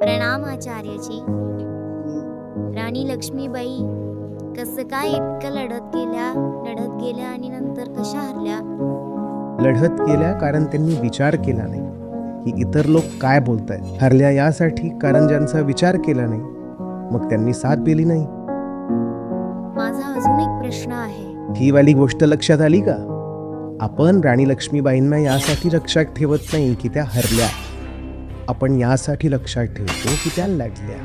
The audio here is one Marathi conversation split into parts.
प्रणाम आचार्यजी. राणी लक्ष्मीबाई कसं काय इतकं लढत गेल्या आणि नंतर कशा हरल्या? लढत केल्या कारण त्यांनी विचार केला नाही की इतर लोक काय बोलतायत. हरल्या यासाठी कारण ज्यांचा विचार केला नाही, मग त्यांनी साथ दिली नाही. माझा अजून एक प्रश्न आहे. ही वाली गोष्ट लक्षात आली का? आपण राणी लक्ष्मीबाईंना यासाठी लक्षात ठेवत नाही की त्या हरल्या, आपण यासाठी लक्षात ठेवतो की त्या लढल्या.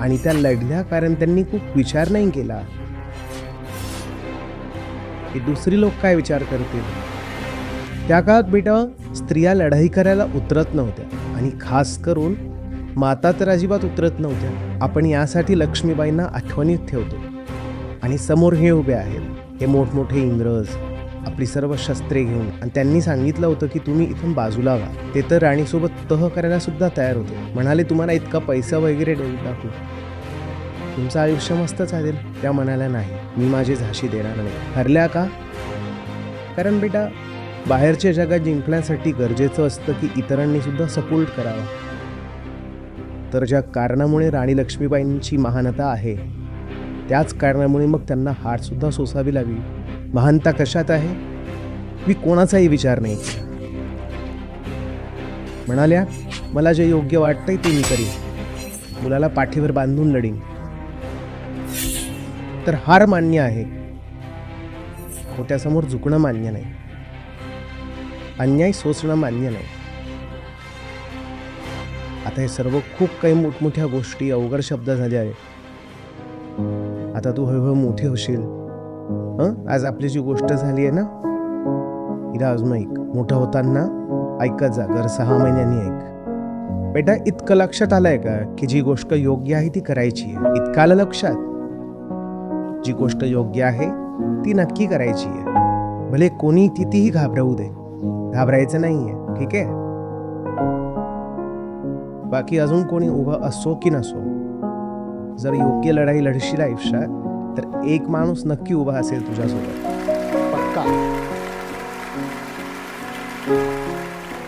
आणि त्या लढल्या कारण त्यांनी खूप विचार नाही केला की दुसरी लोक काय विचार करतील. त्या काळात बेटा स्त्रिया लढाई करायला उतरत नव्हत्या आणि खास करून माता तर अजिबात उतरत नव्हत्या. आपण यासाठी लक्ष्मीबाईंना आठवणीत ठेवतो. आणि समोर हे उभे आहेत, हे मोठमोठे इंग्रज आपली सर्व शस्त्रे घेऊन, आणि त्यांनी सांगितलं होतं की तुम्ही इथून बाजूला व्हा. ते तर राणीसोबत तह करायला सुद्धा तयार होते. म्हणाले तुम्हाला इतका पैसा वगैरे देऊन टाकू, तुमचं आयुष्य मस्त चालेल. त्या म्हणाल्या नाही, मी माझी झाशी देणार नाही. हरल्या का? कारण बेटा बाहेरच्या जगात जिंकण्यासाठी गरजेचं असतं की इतरांनी सुद्धा सपोर्ट करावा. तर ज्या कारणामुळे राणी लक्ष्मीबाईंची महानता आहे, त्याच कारणामुळे मग त्यांना हार सुद्धा सोसावी लागली. महानता कशात आहे? मी कोणाचाही विचार नाही केला. म्हणाल्या मला जे योग्य वाटतंय ते मी करीन, मुलाला पाठीवर बांधून लढीन. तर हार मान्य आहे, खोट्यासमोर झुकणं मान्य नाही, अन्याय सोसणं मान्य नाही. आता हे सर्व खूप काही मोठमोठ्या गोष्टी, अवघड शब्द झाले आहे. आता तू हळूहळू मोठी होशील. आज आपली जी गोष्ट झाली आहे ना, हिला अजून ऐक. मोठं होताना ऐकत जा, घर 6 महिन्यांनी ऐक. बेटा इतकं लक्षात आलंय का की जी गोष्ट योग्य आहे ती करायची आहे? इतकं आलं लक्षात? जी गोष्ट योग्य आहे ती नक्की करायची आहे, भले कोणी कितीही घाबरवू दे. घाबरायचं नाहीये, ठीक आहे? बाकी अजून कोणी उभं असो की नसो, जर योग्य लढाई लढशील आयुष्यात तर एक माणूस नक्की उभा असेल तुझ्यासोबत, पक्का.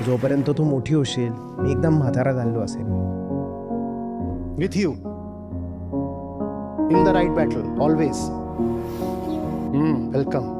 जोपर्यंत तू मोठी होशील, मी एकदम म्हातारा झालो असेल. With you. In the right battle, always. Welcome.